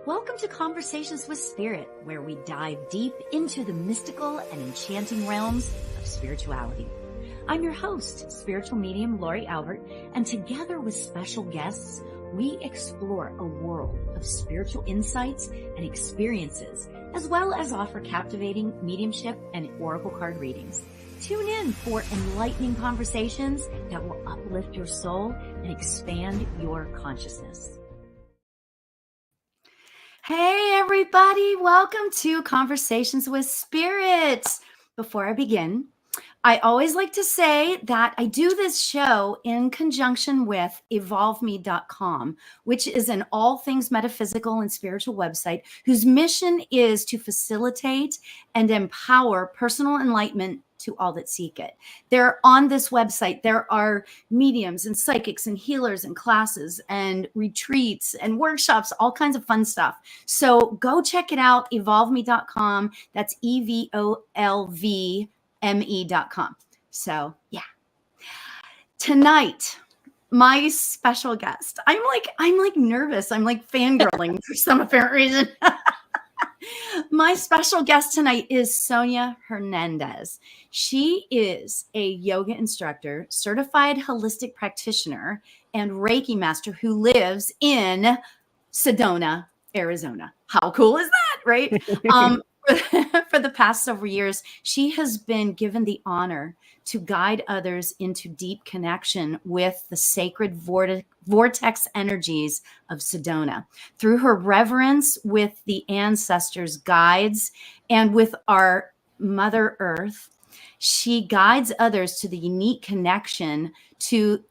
Welcome to Conversations with Spirit, where we dive deep into the mystical and enchanting realms of spirituality. I'm your host, Spiritual Medium Lauri Albert, and together with special guests, we explore a world of spiritual insights and experiences, as well as offer captivating mediumship and oracle card readings. Tune in for enlightening conversations that will uplift your soul and expand your consciousness. Hey everybody, welcome to Conversations with Spirit. Before I begin, I always like to say that I do this show in conjunction with evolveme.com, which is an all things metaphysical and spiritual website whose mission is to facilitate and empower personal enlightenment to all that seek it. On this website, there are mediums and psychics and healers and classes and retreats and workshops, all kinds of fun stuff. So go check it out, evolveme.com. That's EVOLVME.com. So yeah. Tonight, my special guest, I'm like nervous. I'm like fangirling for some apparent reason. My special guest tonight is Soña Hernandez. She is a yoga instructor, certified holistic practitioner, and Reiki Master who lives in Sedona, Arizona. How cool is that, right? For the past several years, she has been given the honor to guide others into deep connection with the sacred vortex energies of Sedona. Through her reverence with the ancestors, guides, and with our Mother Earth, she guides others to the unique connection to,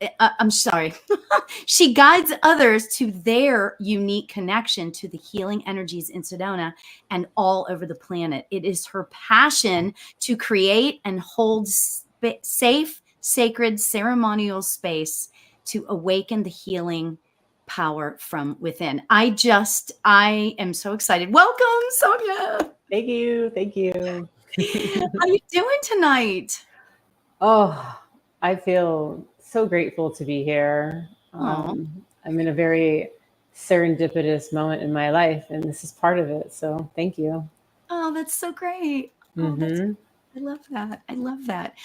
she guides others to their unique connection to the healing energies in Sedona and all over the planet. It is her passion to create and hold safe, sacred, ceremonial space to awaken the healing power from within. I am so excited. Welcome, Soña. Thank you. How you doing tonight? Oh, I feel so grateful to be here. I'm in a very serendipitous moment in my life, and this is part of it. So thank you. Oh, that's so great. Mm-hmm. I love that.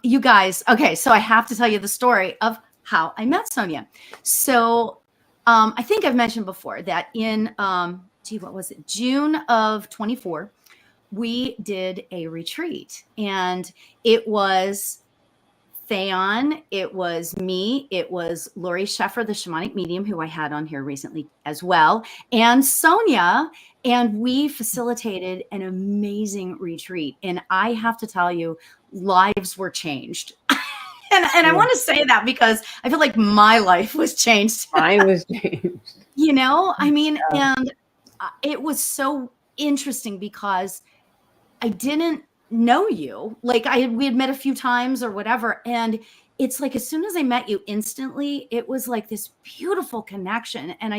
You guys, okay, so I have to tell you the story of how I met Soña. So I think I've mentioned before that in, what was it? June of 24, we did a retreat, and it was Theon, it was me, it was Lori Sheffer, the shamanic medium who I had on here recently as well, and Soña, and we facilitated an amazing retreat. And I have to tell you, lives were changed. And I want to say that because I feel like my life was changed. Mine was changed. And it was so interesting because I didn't know you. Like we had met a few times or whatever. And it's like, as soon as I met you instantly, it was like this beautiful connection. And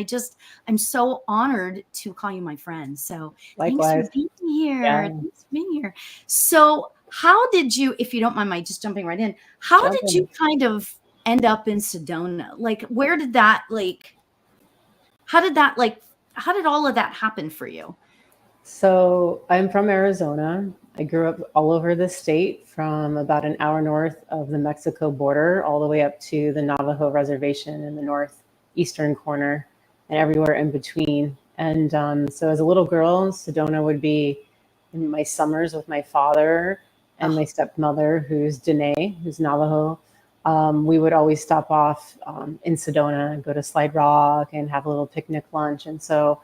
I'm so honored to call you my friend. So Likewise. Thanks for being here. Yeah. Thanks for being here. So how did you, if you don't mind my just jumping right in, how did you kind of end up in Sedona? Like, where did that, how did all of that happen for you? So I'm from Arizona. I grew up all over the state, from about an hour north of the Mexico border all the way up to the Navajo reservation in the northeastern corner and everywhere in between. And so as a little girl, Sedona would be in my summers with my father and my stepmother, who's Dene, who's Navajo. We would always stop off in Sedona and go to Slide Rock and have a little picnic lunch. And so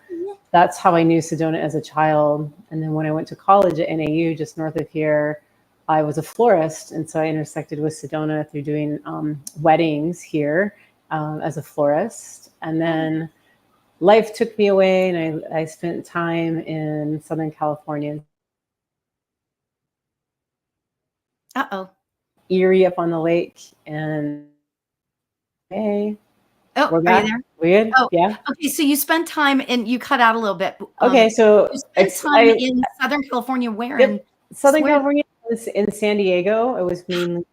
that's how I knew Sedona as a child. And then when I went to college at NAU, just north of here, I was a florist. And so I intersected with Sedona through doing weddings here as a florist. And then life took me away, and I spent time in Southern California. Erie up on the lake. And hey. Are you there? Weird. Yeah. Okay. So you spent time, and you cut out a little bit. Okay. So you spent time in Southern California. Where? Yep. Southern California was in San Diego. I was mainly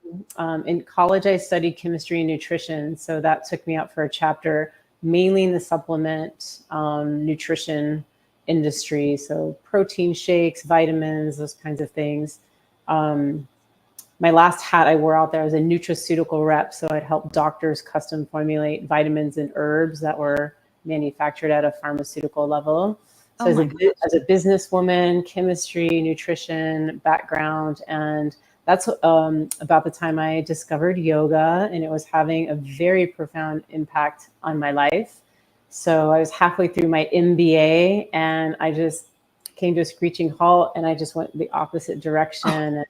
in college. I studied chemistry and nutrition. So that took me out for a chapter mainly in the supplement, nutrition industry. So protein shakes, vitamins, those kinds of things. My last hat I wore out there was a nutraceutical rep. So I'd help doctors custom formulate vitamins and herbs that were manufactured at a pharmaceutical level. So as a businesswoman, chemistry, nutrition background, and that's about the time I discovered yoga, and it was having a very profound impact on my life. So I was halfway through my MBA, and I just came to a screeching halt, and I just went the opposite direction and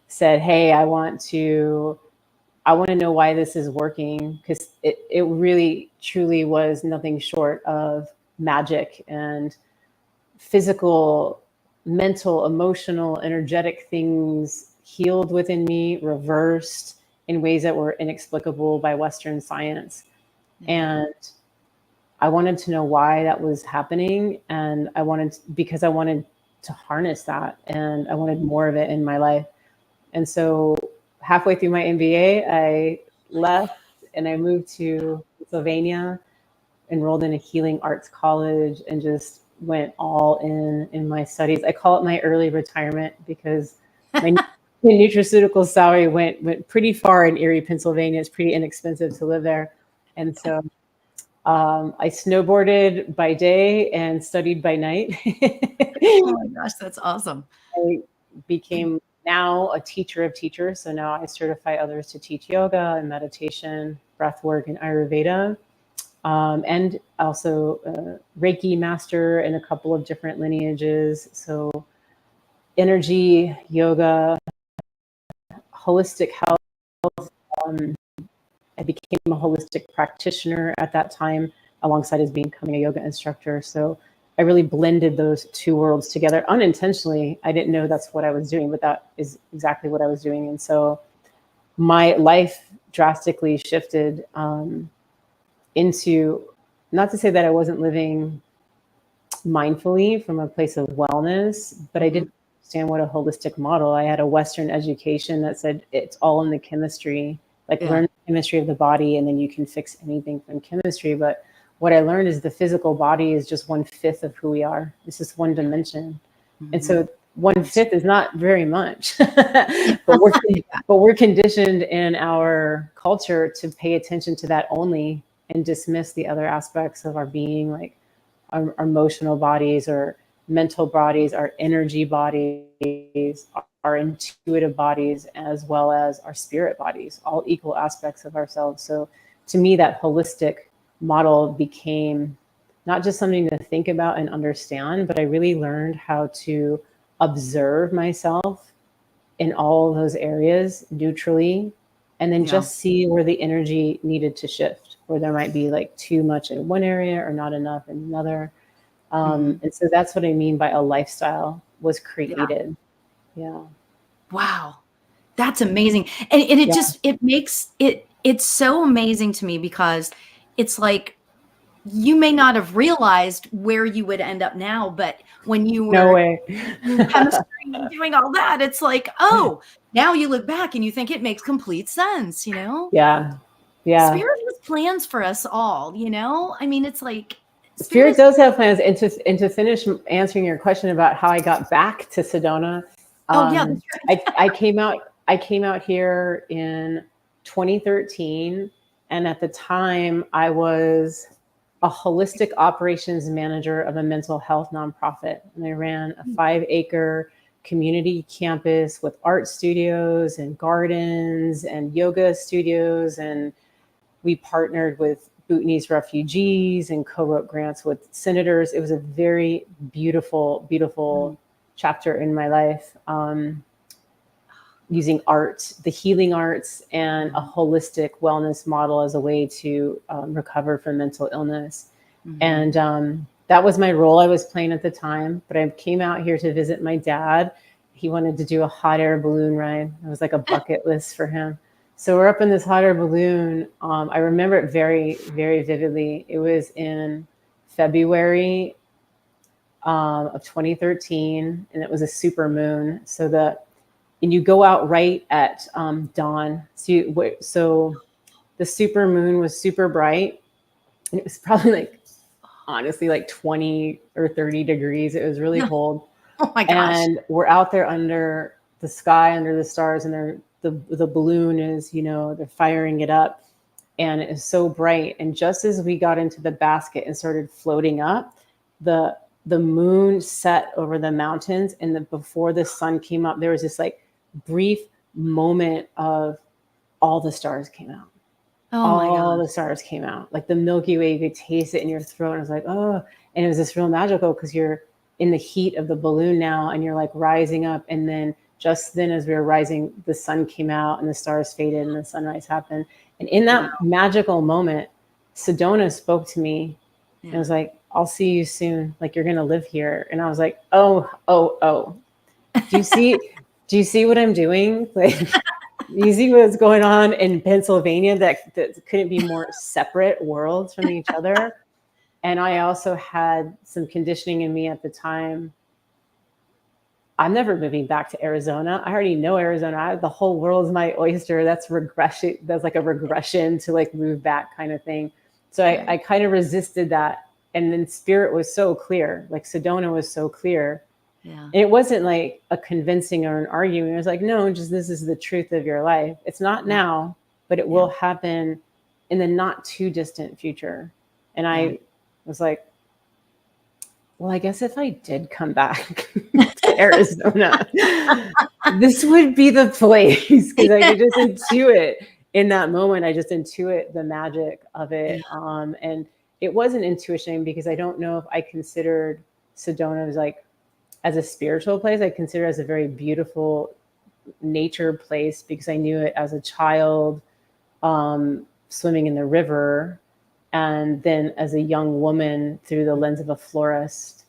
said, hey, I want to know why this is working, because it really truly was nothing short of magic, and physical, mental, emotional, energetic things healed within me, reversed in ways that were inexplicable by Western science. And I wanted to know why that was happening. And because I wanted to harness that, and I wanted more of it in my life. And so halfway through my MBA, I left and I moved to Pennsylvania, enrolled in a healing arts college, and just went all in my studies. I call it my early retirement because my nutraceutical salary went pretty far in Erie, Pennsylvania. It's pretty inexpensive to live there. And so I snowboarded by day and studied by night. Oh my gosh, that's awesome. I became now a teacher of teachers. So now I certify others to teach yoga and meditation, breath work, and Ayurveda. And also Reiki Master in a couple of different lineages. So energy, yoga, holistic health. I became a holistic practitioner at that time, alongside as becoming a yoga instructor. So I really blended those two worlds together unintentionally. I didn't know that's what I was doing, but that is exactly what I was doing. And so my life drastically shifted into, not to say that I wasn't living mindfully from a place of wellness, but I didn't understand what a holistic model. I had a Western education that said it's all in the chemistry, learn the chemistry of the body and then you can fix anything from chemistry. But what I learned is the physical body is just 1/5 of who we are. It's just one dimension. And so 1/5 is not very much, but we're conditioned in our culture to pay attention to that only and dismiss the other aspects of our being, like our emotional bodies, or mental bodies, our energy bodies, our intuitive bodies, as well as our spirit bodies, all equal aspects of ourselves. So to me, that holistic model became not just something to think about and understand, but I really learned how to observe myself in all of those areas neutrally, and then just see where the energy needed to shift, where there might be too much in one area or not enough in another. And so that's what I mean by a lifestyle was created. Yeah. Wow. That's amazing. And it just, it makes it's so amazing to me, because it's like, you may not have realized where you would end up now, but when you were in chemistry and doing all that, it's like, oh, now you look back and you think it makes complete sense, Yeah. Spirit has plans for us all, I mean, it's like Spirit does have plans. And to finish answering your question about how I got back to Sedona, that's right. I came out here in 2013, and at the time I was a holistic operations manager of a mental health nonprofit, and I ran a 5-acre community campus with art studios and gardens and yoga studios, and we partnered with Bhutanese refugees and co-wrote grants with senators. It was a very beautiful, beautiful chapter in my life, using art, the healing arts, and a holistic wellness model as a way to recover from mental illness. And that was my role I was playing at the time. But I came out here to visit my dad. He wanted to do a hot air balloon ride. It was like a bucket list for him. So we're up in this hot air balloon. I remember it very, very vividly. It was in February of 2013, and it was a super moon. And you go out right at dawn. So the super moon was super bright. And it was probably like, honestly, like 20 or 30 degrees. It was really cold. Oh my gosh. And we're out there under the sky, under the stars, and the balloon is, they're firing it up, and it is so bright. And just as we got into the basket and started floating up, the moon set over the mountains, and before the sun came up, there was this like brief moment of all the stars came out. Oh my All God. the stars came out, like the Milky Way. You could taste it in your throat. And I was like, oh, and it was this real magical, because you're in the heat of the balloon now, and you're like rising up. And then just then, as we were rising, the sun came out and the stars faded and the sunrise happened. And in that magical moment, Sedona spoke to me, and I was like, I'll see you soon. Like, you're going to live here. And I was like, oh. Do you see what I'm doing? Like, you see what's going on in Pennsylvania, that couldn't be more separate worlds from each other. And I also had some conditioning in me at the time. I'm never moving back to Arizona. I already know Arizona. The whole world is my oyster. That's regression. That's like a regression to like move back kind of thing. So I kind of resisted that. And then Spirit was so clear, like Sedona was so clear. Yeah. And it wasn't like a convincing or an argument. It was like, no, just this is the truth of your life. It's not now, but it will happen in the not too distant future. And I was like, well, I guess if I did come back to Arizona, this would be the place, because I could just intuit in that moment. I just intuit the magic of it. And it was an intuition, because I don't know if I considered Sedona as like, as a spiritual place. I consider it as a very beautiful nature place, because I knew it as a child, swimming in the river, and then as a young woman through the lens of a florist.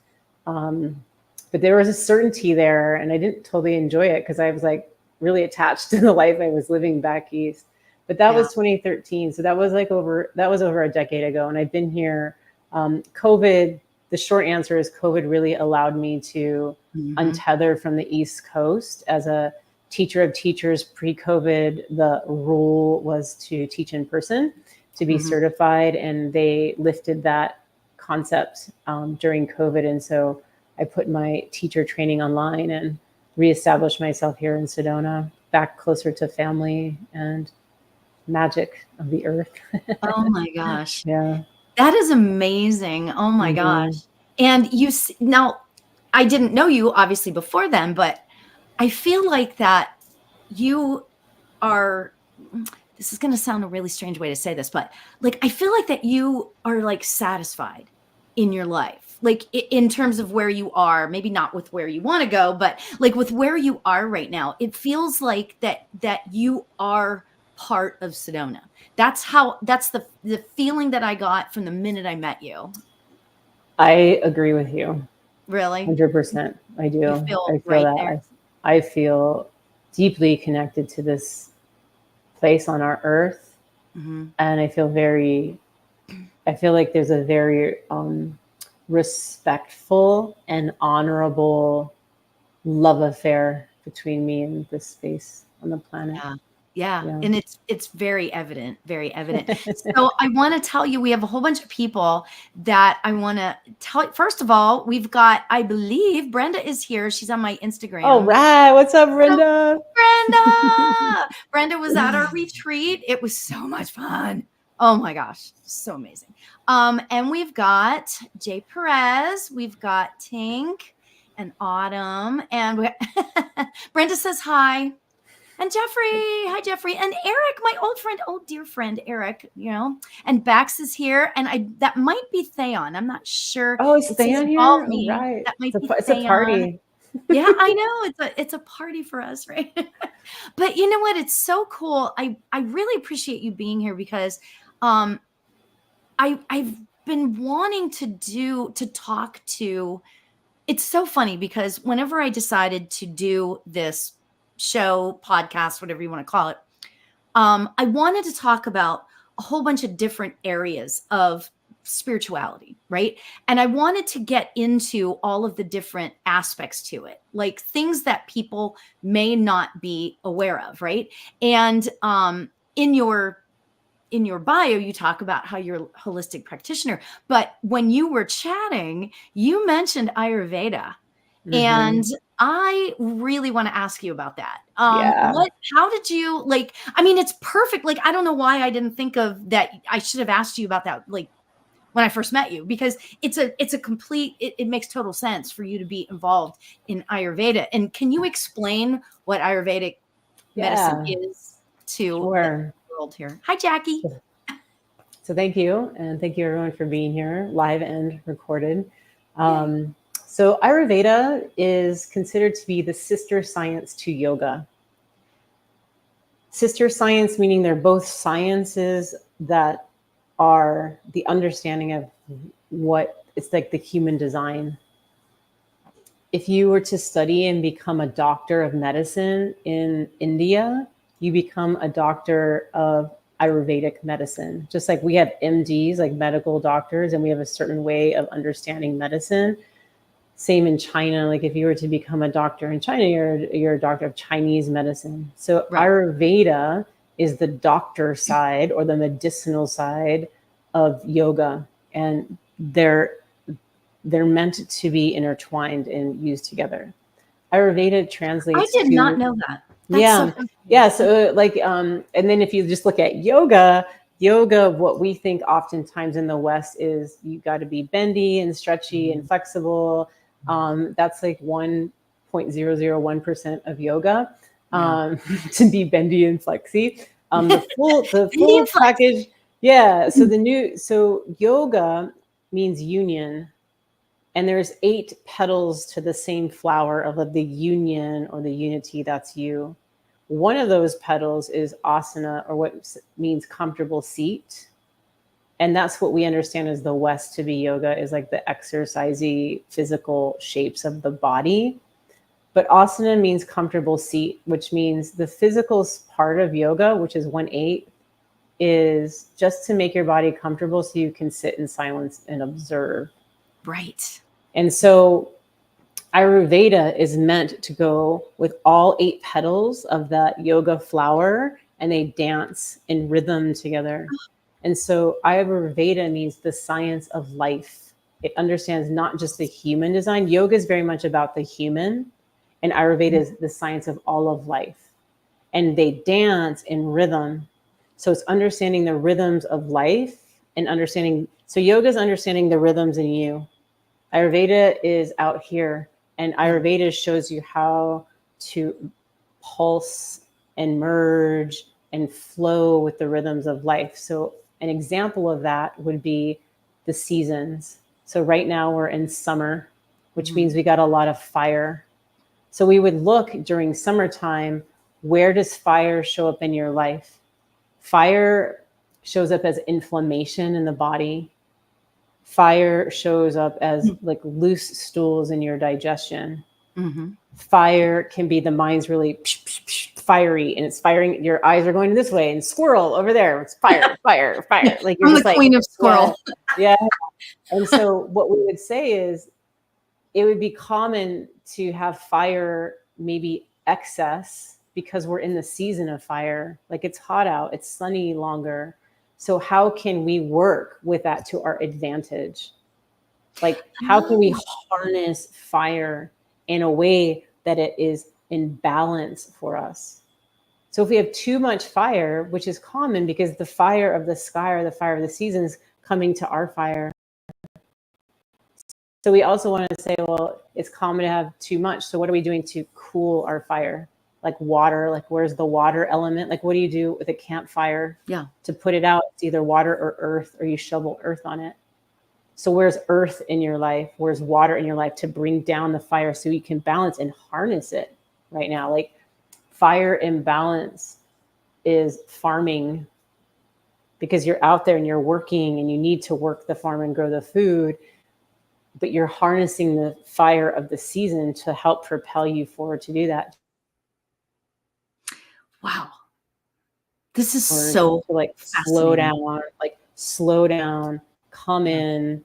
But there was a certainty there, and I didn't totally enjoy it, because I was like really attached to the life I was living back east. But that was 2013. So that was over a decade ago. And I've been here. COVID, the short answer is COVID really allowed me to untether from the East Coast. As a teacher of teachers pre-COVID, the rule was to teach in person, to be certified, and they lifted that concept during COVID. And so I put my teacher training online and reestablished myself here in Sedona, back closer to family and magic of the earth. Oh my gosh. Yeah. That is amazing. Oh my gosh. And now, I didn't know you obviously before then, but I feel like that you are, this is going to sound a really strange way to say this, but like, I feel like that you are like satisfied in your life, like in terms of where you are, maybe not with where you want to go, but like with where you are right now. It feels like that you are part of Sedona. That's the feeling that I got from the minute I met you. I agree with you. Really? 100%. I do. I feel that. There. I feel deeply connected to this place on our earth. And I feel like there's a very respectful and honorable love affair between me and this space on the planet. Yeah. And it's very evident, very evident. So I want to tell you, we have a whole bunch of people that I want to tell. First of all, we've got, I believe Brenda is here. She's on my Instagram. Oh, right. What's up, Brenda? Brenda. Brenda was at our retreat. It was so much fun. Oh my gosh. So amazing. And we've got Jay Perez. We've got Tink and Autumn. And Brenda says hi. And Jeffrey, hi Jeffrey, and Eric, my old friend, dear friend Eric, and Bax is here, and that might be Theon. I'm not sure. Oh, is Theon here? Oh, right. That might be it's a party. Yeah, I know it's a party for us, right? But you know what? It's so cool. I really appreciate you being here, because I've been wanting to talk to. It's so funny, because whenever I decided to do this show, podcast, whatever you want to call it, I wanted to talk about a whole bunch of different areas of spirituality, right? And I wanted to get into all of the different aspects to it, like things that people may not be aware of, right? And in your in your bio, you talk about how you're a holistic practitioner, but when you were chatting, you mentioned Ayurveda. And I really want to ask you about that. How did you I mean, it's perfect. Like, I don't know why I didn't think of that. I should have asked you about that. Like when I first met you, because it's a complete, it makes total sense for you to be involved in Ayurveda. And can you explain what Ayurvedic medicine is to the world here? Hi, Jackie. So thank you. And thank you everyone for being here, live and recorded. So Ayurveda is considered to be the sister science to yoga. Sister science, meaning they're both sciences that are the understanding of what it's like the human design. If you were to study and become a doctor of medicine in India, you become a doctor of Ayurvedic medicine. Just like we have MDs, like medical doctors, and we have a certain way of understanding medicine. Same in China. Like if you were to become a doctor in China, you're a doctor of Chinese medicine. So Ayurveda is the doctor side or the medicinal side of yoga, and they're meant to be intertwined and used together. Ayurveda translates. I did not know that. That's So like, and then if you just look at yoga, what we think oftentimes in the West is you got to be bendy and stretchy and flexible. That's like 1.001% of yoga, to be bendy and flexy. The full package. Yeah. So yoga means union. And there's 8 petals to the same flower of the union or the unity. That's you. One of those petals is asana, or what means comfortable seat. And that's what we understand as the West to be yoga, is like the exercisey physical shapes of the body. But asana means comfortable seat, which means the physical part of yoga, which is 1/8, is just to make your body comfortable so you can sit in silence and observe. Right. And so Ayurveda is meant to go with all 8 petals of that yoga flower, and they dance in rhythm together. And so Ayurveda means the science of life. It understands not just the human design. Yoga is very much about the human, and Ayurveda is the science of all of life. And they dance in rhythm. So it's understanding the rhythms of life and understanding. So yoga is understanding the rhythms in you. Ayurveda is out here, and Ayurveda shows you how to pulse and merge and flow with the rhythms of life. So an example of that would be the seasons. So right now we're in summer, which means we got a lot of fire. So we would look during summertime, where does fire show up in your life? Fire shows up as inflammation in the body. Fire shows up as like loose stools in your digestion. Fire can be the mind's really fiery, and it's firing. Your eyes are going this way, and squirrel over there. It's fire, fire, fire. Like you're I'm just the like queen of squirrel. Yeah. And so what we would say is it would be common to have fire, maybe excess, because we're in the season of fire. Like it's hot out, it's sunny longer. So how can we work with that to our advantage? Like, how can we harness fire in a way that it is in balance for us? So if we have too much fire, which is common because the fire of the sky or the fire of the seasons coming to our fire. So we also want to say, well, it's common to have too much. So what are we doing to cool our fire? Like water, like where's the water element? Like what do you do with a campfire? To put it out? It's either water or earth, or you shovel earth on it. So where's earth in your life? Where's water in your life to bring down the fire so you can balance and harness it right now? Like fire imbalance is farming, because you're out there and you're working and you need to work the farm and grow the food, but you're harnessing the fire of the season to help propel you forward to do that. Wow. This is so to like slow down, come in,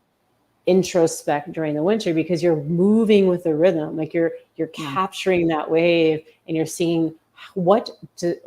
introspect during the winter, because you're moving with the rhythm. Like you're capturing that wave, and you're seeing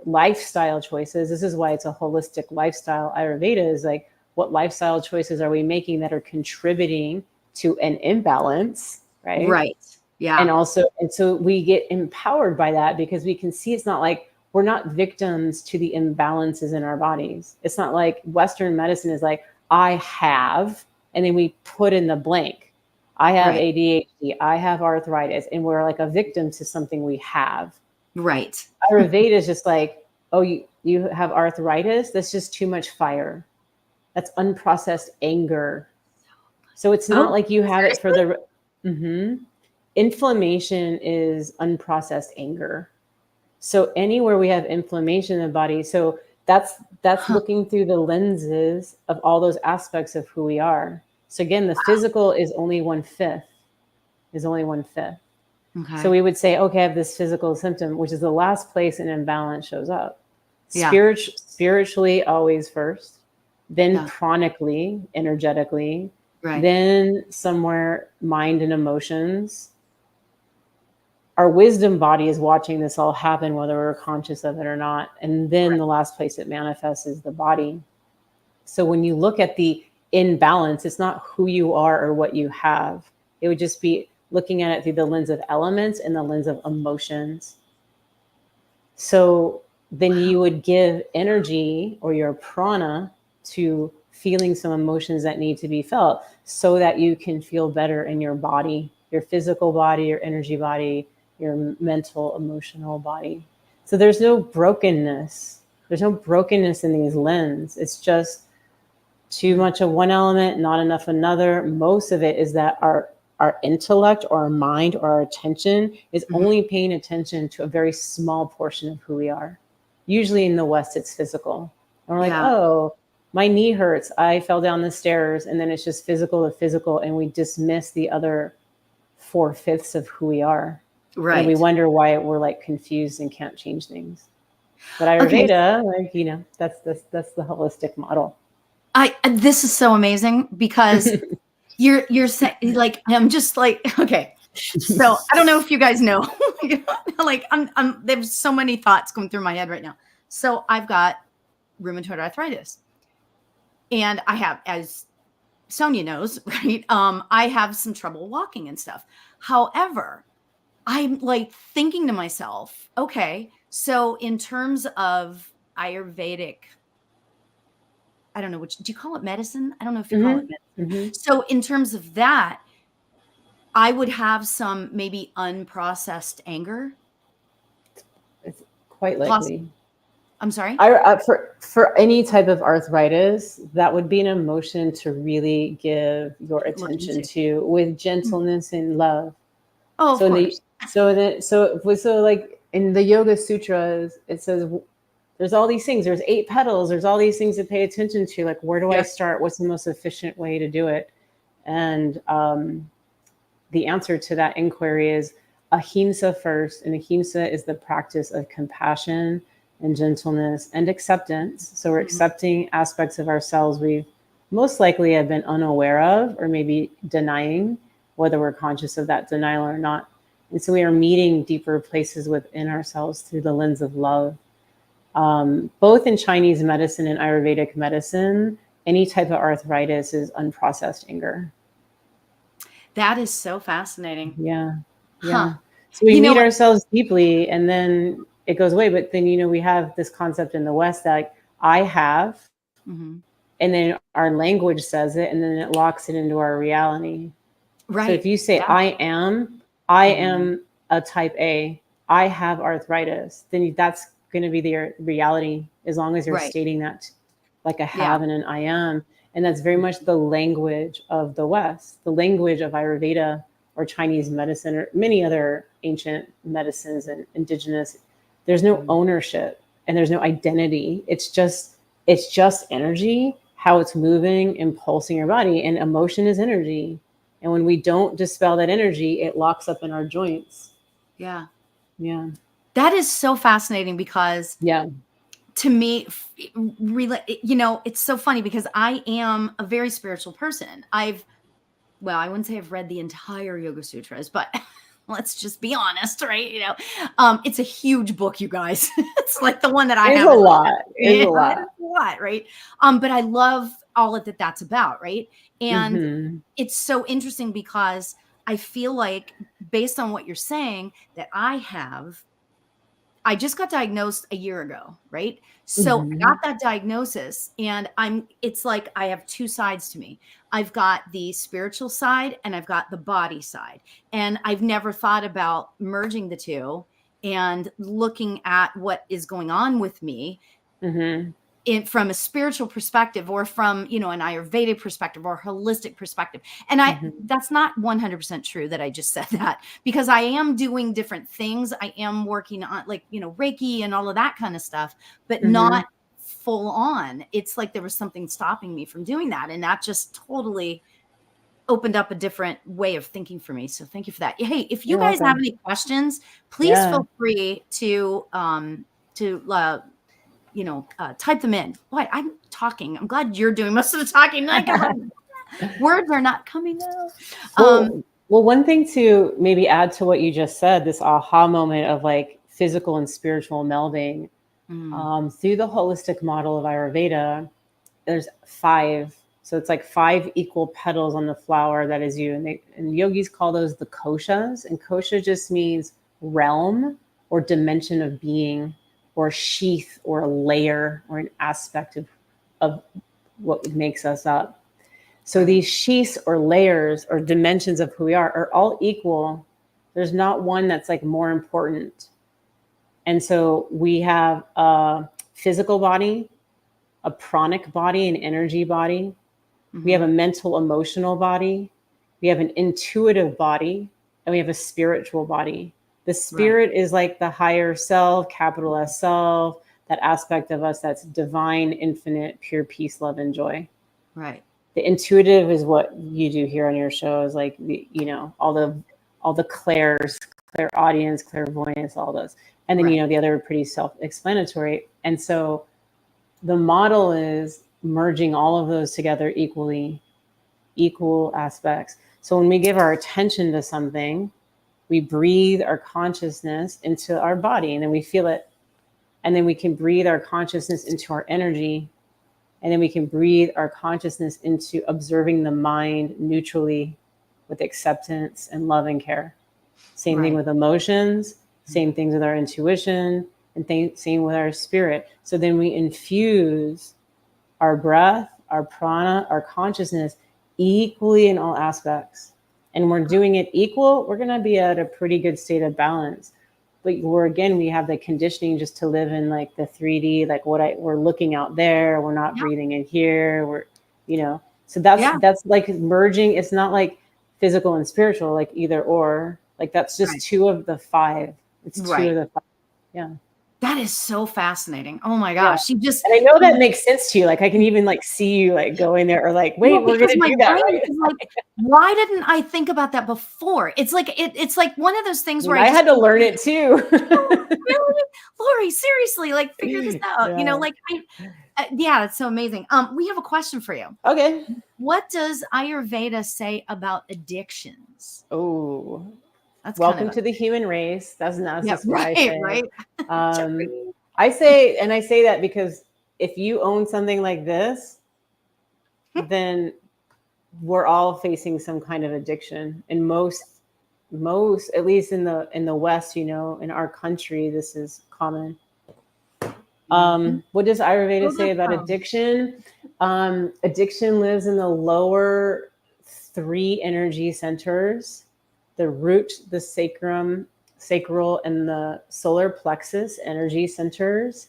lifestyle choices. This is why it's a holistic lifestyle. Ayurveda is like, what lifestyle choices are we making that are contributing to an imbalance, right? Right. Yeah. And so we get empowered by that because we can see it's not like we're not victims to the imbalances in our bodies. It's not like Western medicine is like, I have, and then we put in the blank. I have ADHD, I have arthritis, and we're like a victim to something we have. Right. Ayurveda is just like, oh, you have arthritis? That's just too much fire. That's unprocessed anger. So it's not like you have it for the... Inflammation is unprocessed anger. So anywhere we have inflammation in the body, so that's looking through the lenses of all those aspects of who we are. So again, the physical is only 1/5. Okay. So we would say, okay, I have this physical symptom, which is the last place an imbalance shows up. Spiritually, always first, then chronically, energetically, then somewhere mind and emotions. Our wisdom body is watching this all happen, whether we're conscious of it or not. And then the last place it manifests is the body. So when you look at the imbalance, it's not who you are or what you have. It would just be looking at it through the lens of elements and the lens of emotions. So then you would give energy or your prana to feeling some emotions that need to be felt so that you can feel better in your body, your physical body, your energy body, your mental, emotional body. So there's no brokenness. There's no brokenness in these lenses. It's just too much of one element, not enough another. Most of it is that our intellect or our mind or our attention is only paying attention to a very small portion of who we are. Usually in the West, it's physical. And we're like, oh, my knee hurts. I fell down the stairs. And then it's just physical to physical. And we dismiss the other 4/5 of who we are. Right. And we wonder why we're like confused and can't change things. But Ayurveda, like, you know, that's the holistic model. This is so amazing because you're saying, like, I'm just like, okay. So I don't know if you guys know, like there's so many thoughts going through my head right now. So I've got rheumatoid arthritis, and I have, as Soña knows, right? I have some trouble walking and stuff. However, I'm like thinking to myself, okay, so in terms of Ayurvedic, I don't know, which, do you call it medicine? I don't know if you call it medicine. So in terms of that, I would have some maybe unprocessed anger. It's quite likely. I'm sorry? For any type of arthritis, that would be an emotion to really give your attention to with gentleness and love. Oh, so of course. So like in the Yoga Sutras, it says there's all these things. There's 8 petals. There's all these things to pay attention to. Like, where do I start? What's the most efficient way to do it? And the answer to that inquiry is ahimsa first. And ahimsa is the practice of compassion and gentleness and acceptance. So we're accepting aspects of ourselves we most likely have been unaware of, or maybe denying, whether we're conscious of that denial or not. And so we are meeting deeper places within ourselves through the lens of love. Both in Chinese medicine and Ayurvedic medicine, any type of arthritis is unprocessed anger. That is so fascinating. Yeah. So we meet ourselves deeply, and then it goes away. But then, we have this concept in the West that, like, I have, and then our language says it, and then it locks it into our reality. Right. So if you say, I am a type A, I have arthritis, then that's going to be the reality, as long as you're stating that like a have and an I am. And that's very much the language of the West, the language of Ayurveda or Chinese medicine or many other ancient medicines and indigenous. There's no ownership and there's no identity. It's just energy, how it's moving and pulsing your body. And emotion is energy. And when we don't dispel that energy, it locks up in our joints. Yeah. Yeah. That is so fascinating because to me, really, it's so funny because I am a very spiritual person. I wouldn't say I've read the entire Yoga Sutras, but Let's just be honest, right? It's a huge book, you guys. It's like the one that I It's have. a lot. It's a It's lot. a lot, right? But I love all of that's about, right? And Mm-hmm. it's so interesting because I feel like, based on what you're saying, that I just got diagnosed a year ago, right? So I Mm-hmm. got that diagnosis, and it's like I have two sides to me. I've got the spiritual side and I've got the body side. And I've never thought about merging the two and looking at what is going on with me Mm-hmm. from a spiritual perspective, or from, an Ayurvedic perspective or holistic perspective. And Mm-hmm. that's not 100% true that I just said that, because I am doing different things. I am working on, like, Reiki and all of that kind of stuff, but Mm-hmm. not full on. It's like there was something stopping me from doing that. And that just totally opened up a different way of thinking for me. So thank you for that. Hey, if you You're guys have welcome. any questions, please Yeah. feel free to type them in. Boy, I'm talking. I'm glad you're doing most of the talking. Words are not coming out. Well, one thing to maybe add to what you just said, this aha moment of like physical and spiritual melding, through the holistic model of Ayurveda, there's 5. So it's like 5 equal petals on the flower that is you. And yogis call those the koshas. And kosha just means realm or dimension of being, or sheath or a layer or an aspect of what makes us up. So these sheaths or layers or dimensions of who we are all equal. There's not one that's like more important. And so we have a physical body, a pranic body, an energy body. We have a mental, emotional body. We have an intuitive body, and we have a spiritual body. The spirit is like the higher self, capital S self, that aspect of us that's divine, infinite, pure peace, love, and joy. Right. The intuitive is what you do here on your show, is like all the clairaudience, clairvoyance, all those. And then the other pretty self-explanatory. And so the model is merging all of those together equally, equal aspects. So when we give our attention to something, we breathe our consciousness into our body, and then we feel it. And then we can breathe our consciousness into our energy. And then we can breathe our consciousness into observing the mind neutrally, with acceptance and love and care. Same thing with emotions, same things with our intuition, and same with our spirit. So then we infuse our breath, our prana, our consciousness equally in all aspects. And we're doing it equal, we're going to be at a pretty good state of balance. But we have the conditioning just to live in like the 3D, like we're looking out there, we're not breathing in here, so that's like merging. It's not like physical and spiritual, like either or, like that's just 2 of the 5. It's 2 of the 5. Yeah. That is so fascinating. Oh my gosh. And I know that makes sense to you. Like I can even like see you like going there, or like, wait, we're going to do that. Right? Is like, why didn't I think about that before? It's like, it's like one of those things where I had to learn it too. Really? Lauri, seriously, like figure this out. It's so amazing. We have a question for you. Okay. What does Ayurveda say about addictions? Oh, that's welcome to the human race. That's what I say. Right. I say that because if you own something like this, then we're all facing some kind of addiction. And most, at least in the West, in our country, this is common. What does Ayurveda say about addiction? Addiction lives in the lower 3 energy centers: the root, the sacral, and the solar plexus energy centers.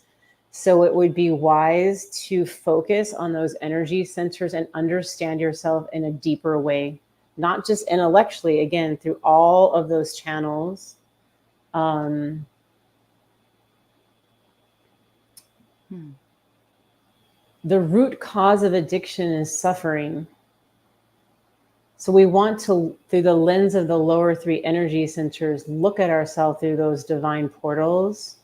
So it would be wise to focus on those energy centers and understand yourself in a deeper way, not just intellectually, again, through all of those channels. The root cause of addiction is suffering. So we want to, through the lens of the lower 3 energy centers, look at ourselves through those divine portals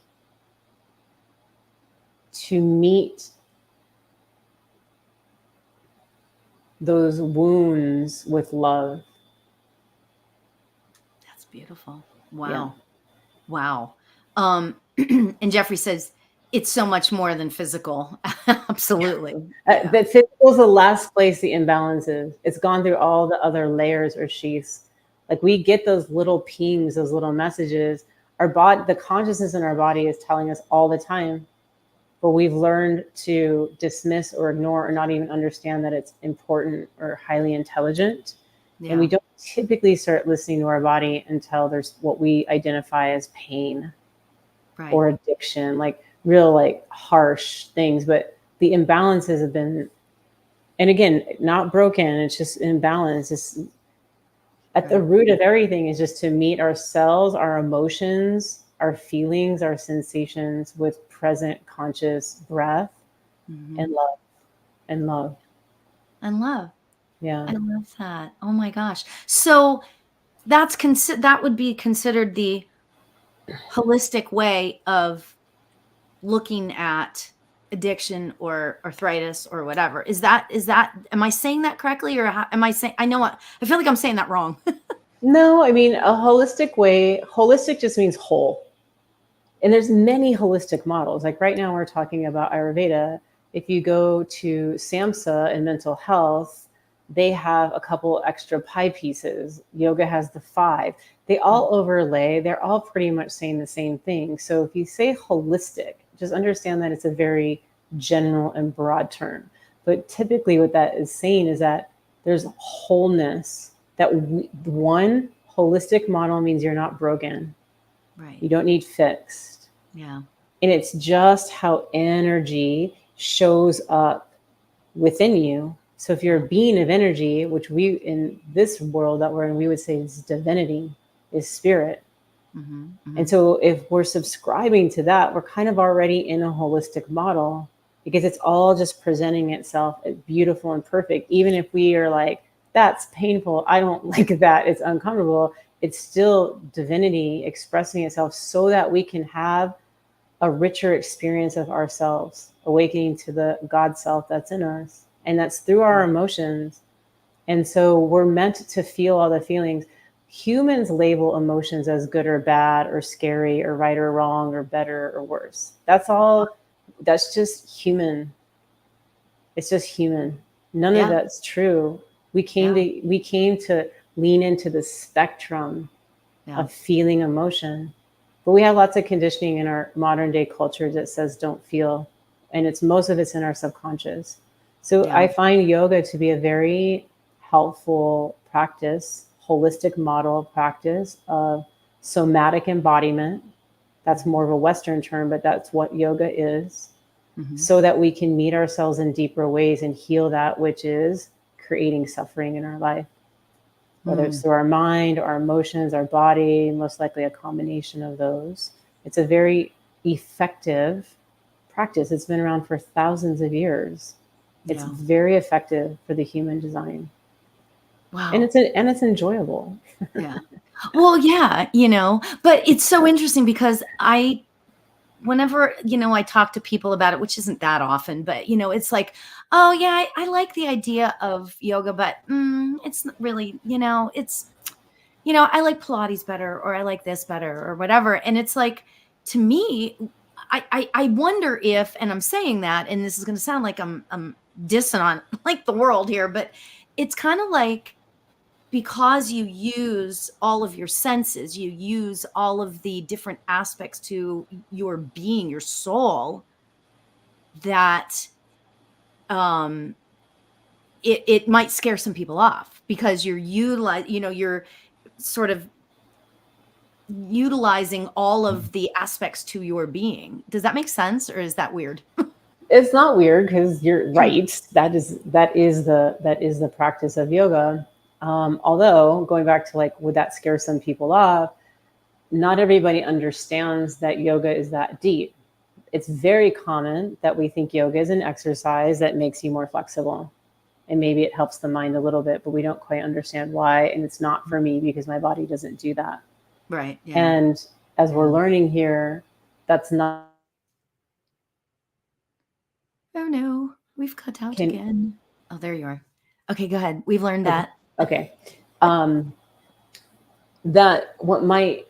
to meet those wounds with love. beautiful. Yeah. Wow. Wow. And Jeffrey says it's so much more than physical. Absolutely. Yeah. The physical is the last place the imbalance is. It's gone through all the other layers or sheaths. Like we get those little pings, those little messages. Our body, the consciousness in our body is telling us all the time, but we've learned to dismiss or ignore or not even understand that it's important or highly intelligent. Yeah. And we don't typically start listening to our body until there's what we identify as pain Right. or addiction, like real like harsh things. But the imbalances have been, and again, not broken, it's just imbalance. It's at the root of everything is just to meet ourselves, our emotions, our feelings, our sensations with present conscious breath and love and love. And love. Yeah. I love that. Oh my gosh. So that's that would be considered the holistic way of looking at addiction or arthritis or whatever. Is that, am I saying that correctly? Or am I saying, I know what, I feel like I'm saying that wrong. No, I mean, a holistic way, holistic just means whole. And there's many holistic models. Like right now we're talking about Ayurveda. If you go to SAMHSA and mental health, they have a couple extra pie pieces. Yoga has the 5. They all overlay. They're all pretty much saying the same thing. So if you say holistic, just understand that it's a very general and broad term. But typically what that is saying is that there's wholeness. That one holistic model means you're not broken. Right. You don't need fixed. Yeah. And it's just how energy shows up within you. So if you're a being of energy, which we in this world that we're in, we would say is divinity, is spirit. And so if we're subscribing to that, we're kind of already in a holistic model because it's all just presenting itself as beautiful and perfect. Even if we are like, that's painful, I don't like that, it's uncomfortable, it's still divinity expressing itself so that we can have a richer experience of ourselves, awakening to the God self that's in us. And that's through our emotions. And so we're meant to feel all the feelings. Humans label emotions as good or bad or scary or right or wrong or better or worse. That's all. That's just human. It's just human. None of that's true. We came to lean into the spectrum of feeling emotion. But we have lots of conditioning in our modern day culture that says don't feel. And it's most of it's in our subconscious. So I find yoga to be a very helpful practice, holistic model of practice of somatic embodiment. That's more of a Western term, but that's what yoga is. So that we can meet ourselves in deeper ways and heal that which is creating suffering in our life. Whether it's through our mind, our emotions, our body, most likely a combination of those. It's a very effective practice. It's been around for thousands of years. It's very effective for the human design. Wow. And it's enjoyable. Yeah. Well, yeah, but it's so interesting because whenever, I talk to people about it, which isn't that often, but it's like, oh yeah, I like the idea of yoga, but it's not really, it's, I like Pilates better, or I like this better or whatever. And it's like, to me, I wonder if, and I'm saying that, and this is going to sound like I'm dissing on like the world here, but it's kind of like, because you use all of your senses, you use all of the different aspects to your being, your soul, that it might scare some people off because you're you're sort of utilizing all of the aspects to your being. Does that make sense, or is that weird? It's not weird because you're right. That is the practice of yoga. Although going back to like, would that scare some people off? Not everybody understands that yoga is that deep. It's very common that we think yoga is an exercise that makes you more flexible. And maybe it helps the mind a little bit, but we don't quite understand why. And it's not for me because my body doesn't do that. Right. Yeah. And as we're learning here, that's not. Oh no, we've cut out again. Oh, there you are. Okay, go ahead. We've learned that. Okay. that what might,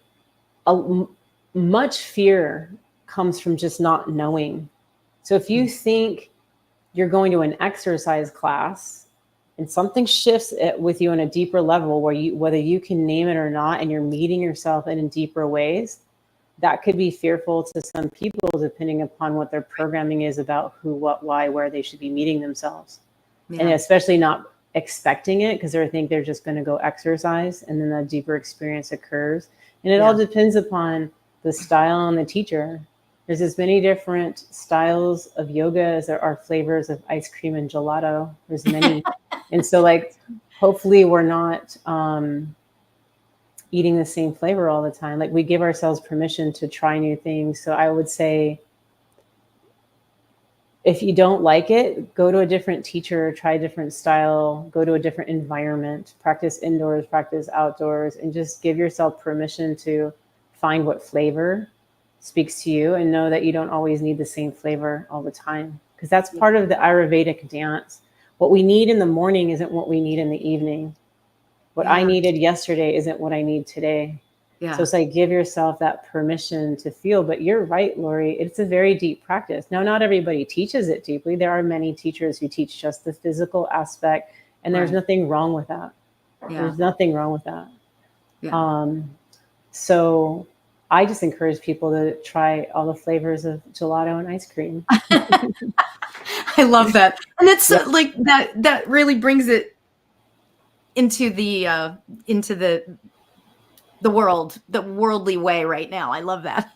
much fear comes from just not knowing. So if you think you're going to an exercise class and something shifts it with you on a deeper level where you, whether you can name it or not, and you're meeting yourself in deeper ways, that could be fearful to some people depending upon what their programming is about who, what, why, where they should be meeting themselves. Yeah. And especially not expecting it because they think they're just going to go exercise, and then that deeper experience occurs. And it all depends upon the style and the teacher. There's as many different styles of yoga as there are flavors of ice cream and gelato. There's many. And so like, hopefully we're not eating the same flavor all the time. Like we give ourselves permission to try new things. So I would say, if you don't like it, go to a different teacher, try a different style, go to a different environment, practice indoors, practice outdoors, and just give yourself permission to find what flavor speaks to you, and know that you don't always need the same flavor all the time. Because that's part of the Ayurvedic dance. What we need in the morning isn't what we need in the evening. What I needed yesterday isn't what I need today. Yeah. So it's like, give yourself that permission to feel. But you're right, Lauri, it's a very deep practice. Now, not everybody teaches it deeply. There are many teachers who teach just the physical aspect, and there's nothing wrong with that. Yeah. There's nothing wrong with that. Yeah. So I just encourage people to try all the flavors of gelato and ice cream. I love that. And it's like that really brings it into the world, the worldly way right now. I love that.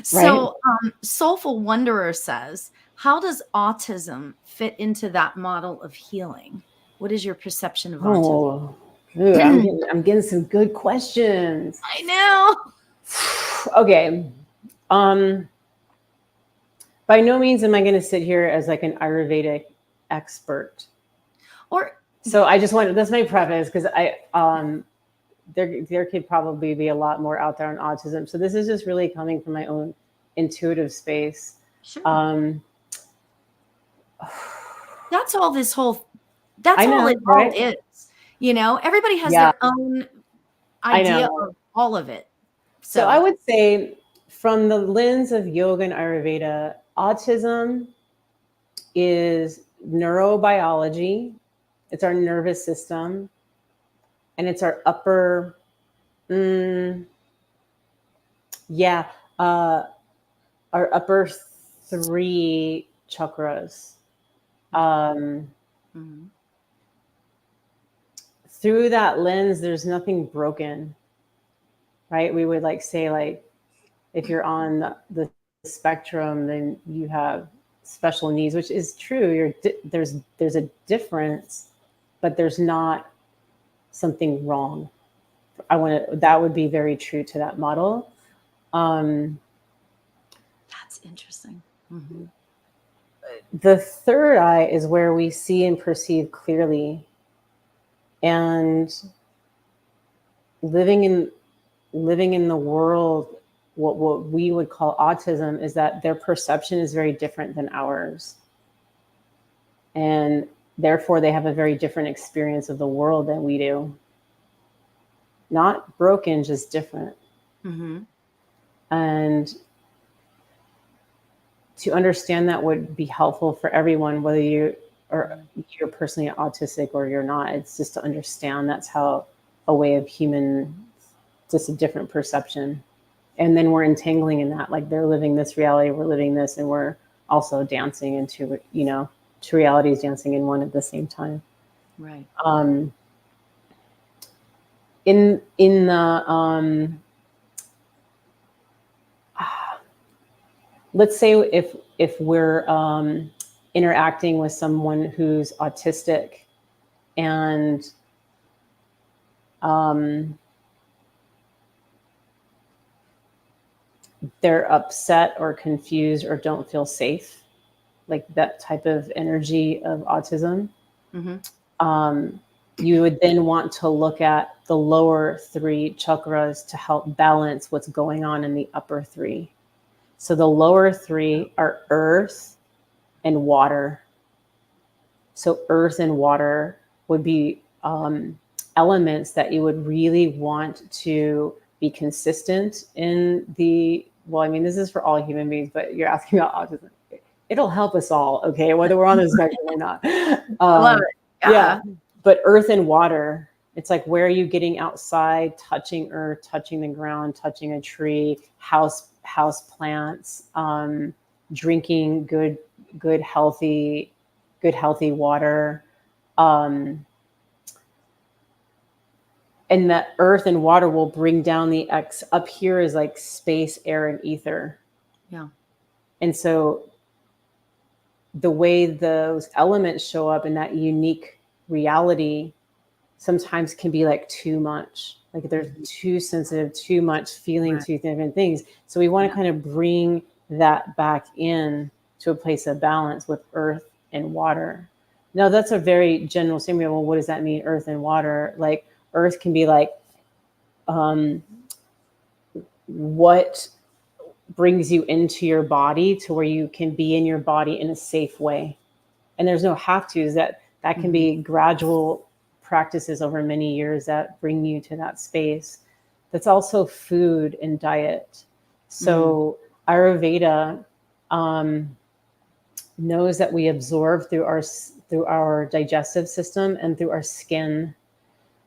So Soulful Wanderer says, how does autism fit into that model of healing? What is your perception of autism? I'm getting some good questions. I know. Okay. By no means am I going to sit here as like an Ayurvedic expert. So I just wanted, that's my preface, because there could probably be a lot more out there on autism. So this is just really coming from my own intuitive space. Sure. That's all this whole, that's all it is. You know, everybody has their own idea of all of it. So I would say, from the lens of yoga and Ayurveda, autism is neurobiology. It's our nervous system, and it's our upper, our upper 3 chakras. Through that lens, there's nothing broken, right? We would like say, like, if you're on the spectrum, then you have special needs, which is true. There's a difference, but there's not something wrong. That would be very true to that model. That's interesting. The third eye is where we see and perceive clearly, and living in the world, what we would call autism, is that their perception is very different than ours. And therefore they have a very different experience of the world than we do. Not broken, just different. And to understand that would be helpful for everyone, whether you're personally autistic or you're not. It's just to understand that's how a way of human, just a different perception. And then we're entangling in that, like they're living this reality, we're living this, and we're also dancing into, two realities, dancing in one at the same time. Right. In the let's say if we're interacting with someone who's autistic, and they're upset or confused or don't feel safe, like that type of energy of autism, you would then want to look at the lower 3 chakras to help balance what's going on in the upper 3. So the lower 3 are earth and water. So earth and water would be elements that you would really want to be consistent in the, well, I mean, this is for all human beings, but you're asking about autism. It'll help us all, okay, whether we're on the spectrum or not. I love it. Yeah. But earth and water, it's like, where are you getting outside, touching earth, touching the ground, touching a tree, house plants, drinking good healthy water. And that earth and water will bring down the up here is like space, air, and ether. Yeah. And so the way those elements show up in that unique reality sometimes can be like too much. Like they're too sensitive, too much feeling, Right. too different things. So we want to kind of bring that back in to a place of balance with earth and water. Now that's a very general statement. Well, what does that mean, earth and water? Like earth can be like, what brings you into your body to where you can be in your body in a safe way. And there's no have to, that can be gradual practices over many years that bring you to that space. That's also food and diet. So Ayurveda knows that we absorb through our digestive system and through our skin.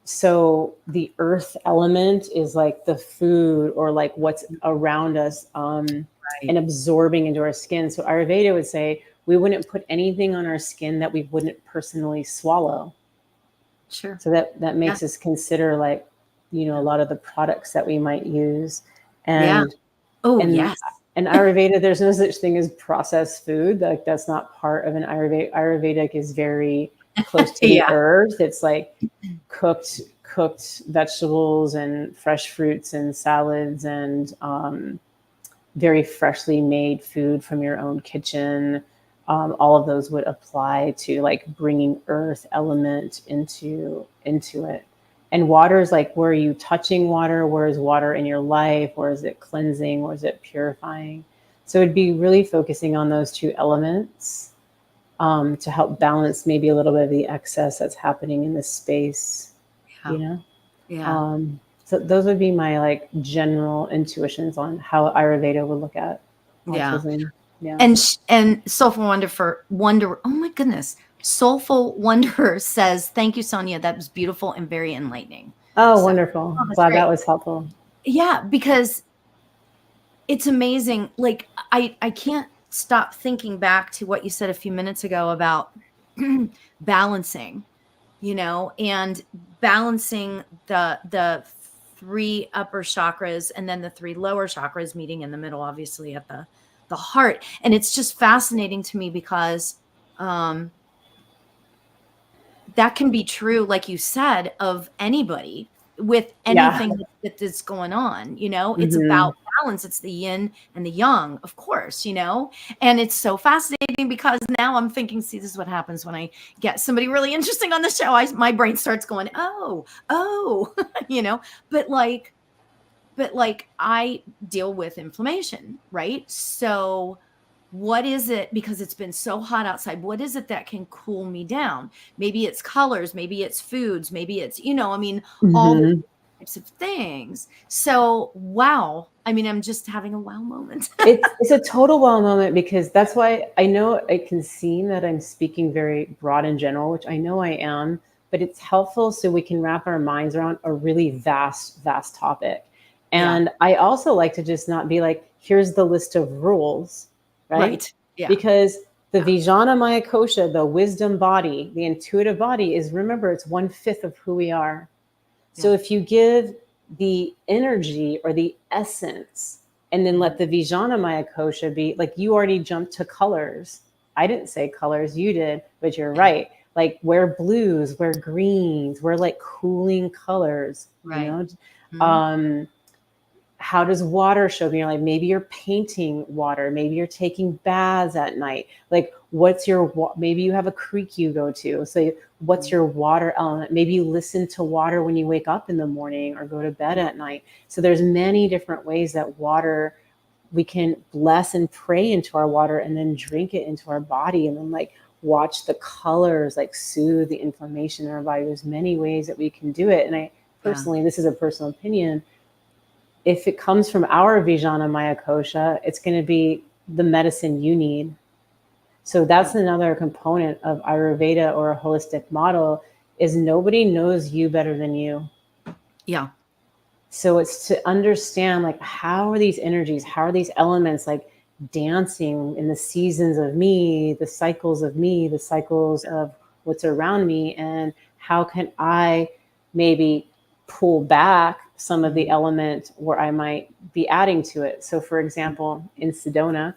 So the earth element is like the food or like what's around us and absorbing into our skin. So Ayurveda would say we wouldn't put anything on our skin that we wouldn't personally swallow. Sure. So that makes us consider like, a lot of the products that we might use. And yes. And Ayurveda, there's no such thing as processed food. Like that's not part of an Ayurveda. Ayurvedic is very close to the earth. It's like cooked vegetables and fresh fruits and salads and very freshly made food from your own kitchen. All of those would apply to like bringing earth element into it. And water is like, where are you touching water? Where is water in your life? Where is it cleansing? Where is it purifying? So it'd be really focusing on those two elements to help balance maybe a little bit of the excess that's happening in this space, So those would be my like general intuitions on how Ayurveda would look at autism. Yeah. And Soulful Wonder. Oh my goodness. Soulful Wanderer says, thank you, Soña. That was beautiful and very enlightening. Oh, wonderful. Glad that was helpful. Yeah, because it's amazing. Like I can't stop thinking back to what you said a few minutes ago about balancing, and balancing the 3 upper chakras and then the 3 lower chakras meeting in the middle, obviously at the heart. And it's just fascinating to me because that can be true, like you said, of anybody with anything that is going on, it's about balance. It's the yin and the yang, of course, and it's so fascinating because now I'm thinking, see, this is what happens when I get somebody really interesting on the show. My brain starts going, oh, but like I deal with inflammation, right? So what is it, because it's been so hot outside, what is it that can cool me down? Maybe it's colors, maybe it's foods, maybe it's, all the types of things. So, wow. I mean, I'm just having a wow moment. It's a total wow moment, because that's why I know it can seem that I'm speaking very broad and general, which I know I am, but it's helpful so we can wrap our minds around a really vast topic. And I also like to just not be like, here's the list of rules. Right? Yeah. Because the Vijnana Maya Kosha, the wisdom body, the intuitive body is, remember, it's 1/5 of who we are. So if you give the energy or the essence and then let the Vijnana Maya Kosha be, like, you already jumped to colors. I didn't say colors, you did, but you're right. Like, wear blues, wear greens, wear like cooling colors, How does water show up in your life? Maybe you're painting water. Maybe you're taking baths at night. Like, maybe you have a creek you go to. So what's your water element? Maybe you listen to water when you wake up in the morning or go to bed at night. So there's many different ways that water, we can bless and pray into our water and then drink it into our body. And then like, watch the colors, like soothe the inflammation in our body. There's many ways that we can do it. And I personally, this is a personal opinion, if it comes from our Vijana Maya Kosha, it's going to be the medicine you need. So that's another component of Ayurveda or a holistic model, is nobody knows you better than you. Yeah. So it's to understand, like, how are these energies, how are these elements like dancing in the seasons of me, the cycles of me, the cycles of what's around me, and how can I maybe pull back some of the element where I might be adding to it. So for example, in Sedona,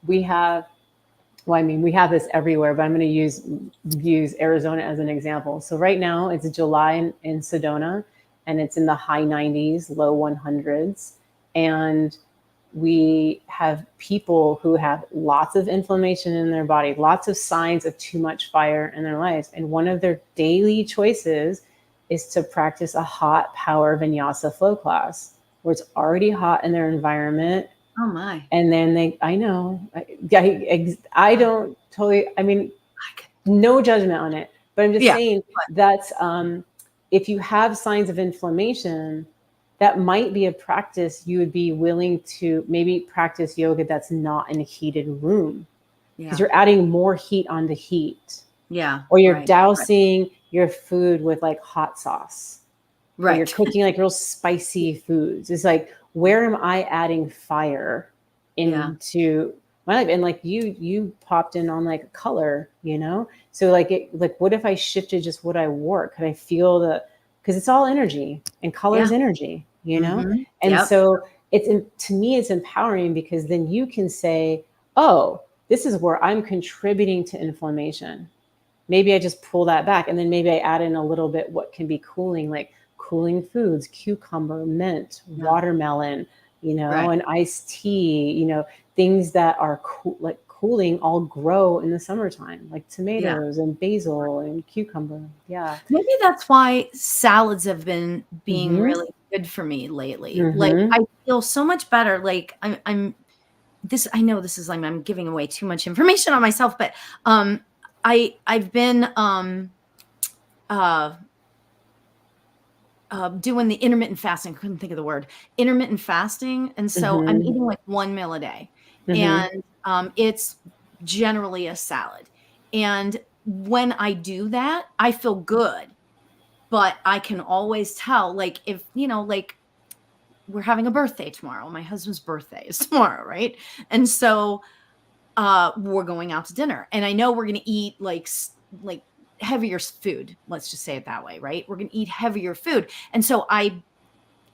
we have, well, I mean, we have this everywhere, but I'm going to use Arizona as an example. So right now it's July in Sedona, and it's in the high 90s, low 100s. And we have people who have lots of inflammation in their body, lots of signs of too much fire in their lives. And one of their daily choices is to practice a hot power vinyasa flow class where it's already hot in their environment. Oh my. And then I don't totally, I mean, no judgment on it, but I'm just saying that's, if you have signs of inflammation, that might be a practice you would be willing to maybe practice yoga that's not in a heated room, because you're adding more heat onto heat. Yeah. Or you're dousing your food with like hot sauce. Right. Or you're cooking like real spicy foods. It's like, where am I adding fire into my life? And like you popped in on like color, you know? So like what if I shifted just what I wore? Could I feel because it's all energy, and color is energy, you know? And so to me, it's empowering, because then you can say, oh, this is where I'm contributing to inflammation. Maybe I just pull that back, and then maybe I add in a little bit what can be cooling, like cooling foods, cucumber, mint, watermelon, you know, and iced tea, you know, things that are like cooling all grow in the summertime, like tomatoes and basil and cucumber. Yeah. Maybe that's why salads have been being really good for me lately. Like I feel so much better. Like I know this is like, I'm giving away too much information on myself, but I've been doing the intermittent fasting. I couldn't think of the word, intermittent fasting. And so I'm eating like one meal a day, and it's generally a salad. And when I do that, I feel good, but I can always tell, like, if, you know, like we're having a birthday tomorrow, my husband's birthday is tomorrow. Right. And so we're going out to dinner, and I know we're going to eat like heavier food. Let's just say it that way, right? We're going to eat heavier food. And so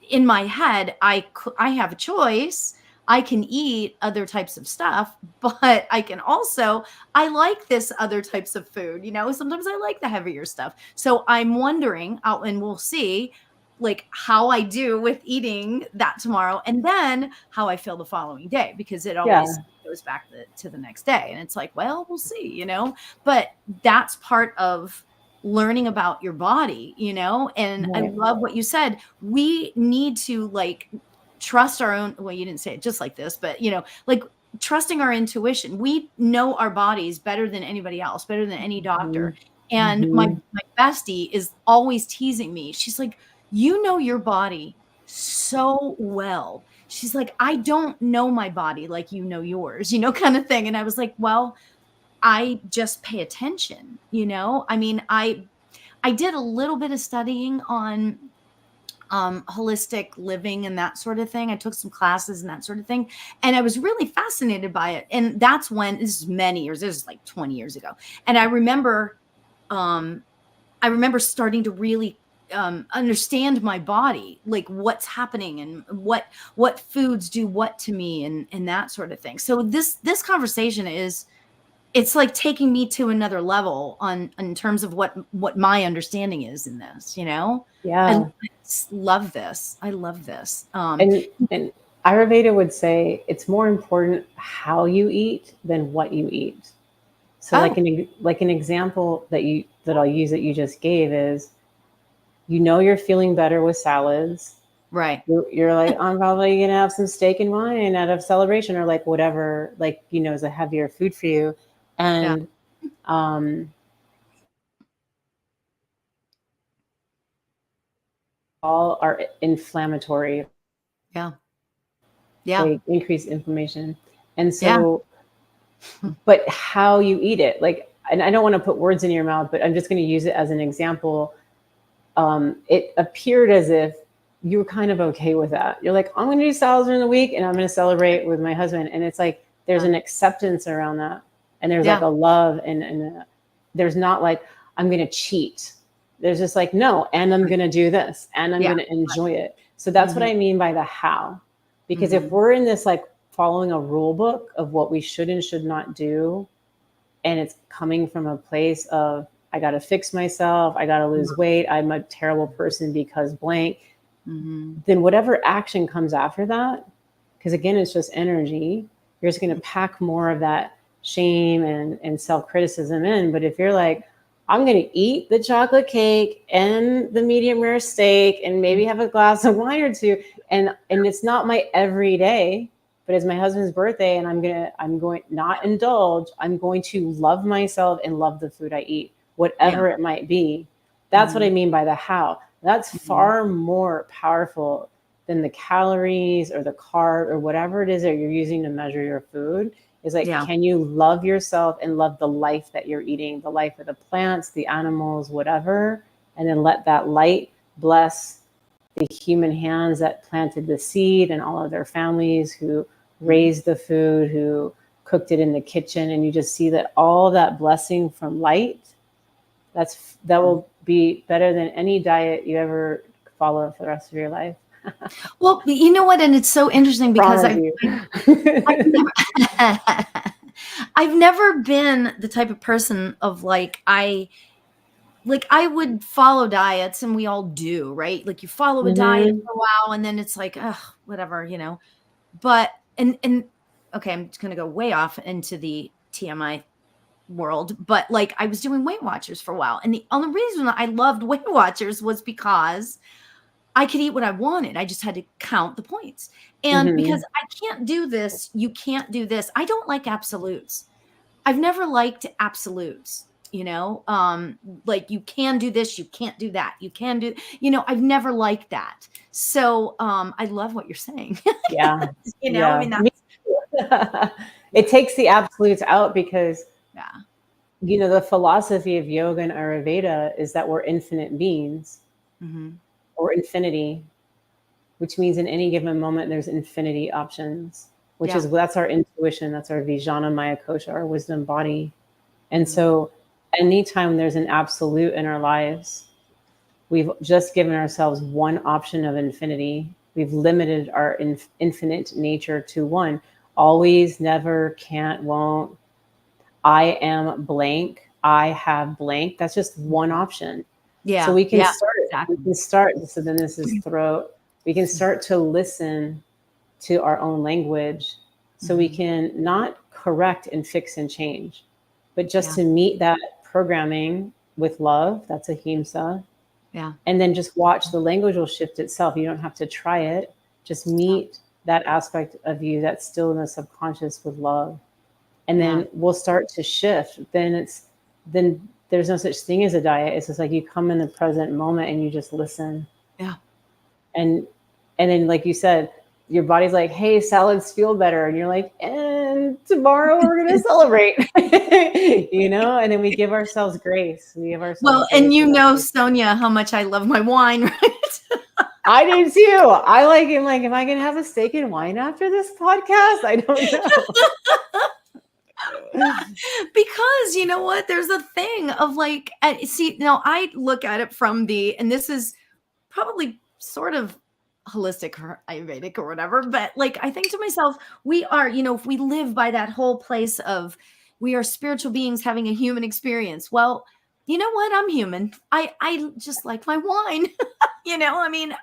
in my head, I have a choice. I can eat other types of stuff, but I can also, I like this other types of food, you know, sometimes I like the heavier stuff. So I'm wondering, and we'll see, like how I do with eating that tomorrow, and then how I feel the following day, because it always goes back to the next day. And it's like, well, we'll see, you know, but that's part of learning about your body, you know. And I love what you said. We need to like trust our own, well, you didn't say it just like this, but you know, like trusting our intuition. We know our bodies better than anybody else, better than any doctor. And my bestie is always teasing me. She's like, you know your body so well. She's like, I don't know my body like you know yours, you know, kind of thing. And I was like, well, I just pay attention, you know. I mean, I did a little bit of studying on holistic living and that sort of thing. I took some classes and that sort of thing, and I was really fascinated by it. And that's when, this is many years, this is like 20 years ago. And I remember starting to really understand my body, like what's happening and what foods do what to me, and that sort of thing. So this conversation it's like taking me to another level in terms of what my understanding is in this, you know? Yeah. I love this. I love this. And Ayurveda would say it's more important how you eat than what you eat. So like an example that I'll use that you just gave is, you know, you're feeling better with salads. Right. You're like, I'm probably going to have some steak and wine out of celebration, or like whatever, like, you know, is a heavier food for you. And All are inflammatory. Yeah. They increase inflammation. And Yeah. so, but how you eat it, like, and I don't want to put words in your mouth, but I'm just going to use it as an example. It appeared as if you were kind of okay with that. You're like, I'm going to do salads during the week and I'm going to celebrate with my husband. And it's like, there's an acceptance around that. And there's like a love and there's not like, I'm going to cheat. There's just like, no, and I'm going to do this and I'm going to enjoy it. So that's what I mean by the how. Because if we're in this, like following a rule book of what we should and should not do, and it's coming from a place of, I got to fix myself, I got to lose weight, I'm a terrible person because blank, then whatever action comes after that, because again, it's just energy, you're just going to pack more of that shame and self-criticism in. But if you're like, I'm going to eat the chocolate cake and the medium rare steak and maybe have a glass of wine or two, and it's not my everyday, but it's my husband's birthday and I'm going not indulge, I'm going to love myself and love the food I eat, whatever it might be. That's what I mean by the how. That's far more powerful than the calories or the carb or whatever it is that you're using to measure your food. Is like, can you love yourself and love the life that you're eating, the life of the plants, the animals, whatever, and then let that light bless the human hands that planted the seed and all of their families who raised the food, who cooked it in the kitchen. And you just see that all that blessing from light, that will be better than any diet you ever follow for the rest of your life. Well, you know what? And it's so interesting because I've never been the type of person of like, I would follow diets, and we all do, right? Like you follow a diet for a while and then it's like, ugh, whatever, you know, but, and okay, I'm just going to go way off into the TMI world, but like I was doing Weight Watchers for a while. And the only reason I loved Weight Watchers was because I could eat what I wanted. I just had to count the points. And because I can't do this, you can't do this. I don't like absolutes. I've never liked absolutes, you know, like you can do this, you can't do that. You can do, you know, I've never liked that. So I love what you're saying. Yeah. You know, I mean, it takes the absolutes out because, you know, the philosophy of yoga and Ayurveda is that we're infinite beings or infinity, which means in any given moment, there's infinity options, which is, that's our intuition. That's our Vijnana Maya Kosha, our wisdom body. And so anytime there's an absolute in our lives, we've just given ourselves one option of infinity. We've limited our infinite nature to one. Always, never, can't, won't. I am blank. I have blank. That's just one option. So we can start. Exactly. We can start. So then this is throat. We can start to listen to our own language, so we can not correct and fix and change, but just to meet that programming with love. That's ahimsa. And then just watch, the language will shift itself. You don't have to try it. Just meet that aspect of you that's still in the subconscious with love. And then we'll start to shift. Then there's no such thing as a diet. It's just like you come in the present moment and you just listen. And then, like you said, your body's like, hey, salads feel better. And you're like, and tomorrow we're going to celebrate, you know? And then we give ourselves grace. We give ourselves well, and you know, Sonia, how much I love my wine, right? I do too. I like it. Like, am I going to have a steak and wine after this podcast? I don't know. Because you know what? There's a thing of like, see, now I look at it from and this is probably sort of holistic or Ayurvedic or whatever, but like, I think to myself, we are, you know, if we live by that whole place of we are spiritual beings having a human experience. Well, you know what? I'm human. I just like my wine, you know, I mean,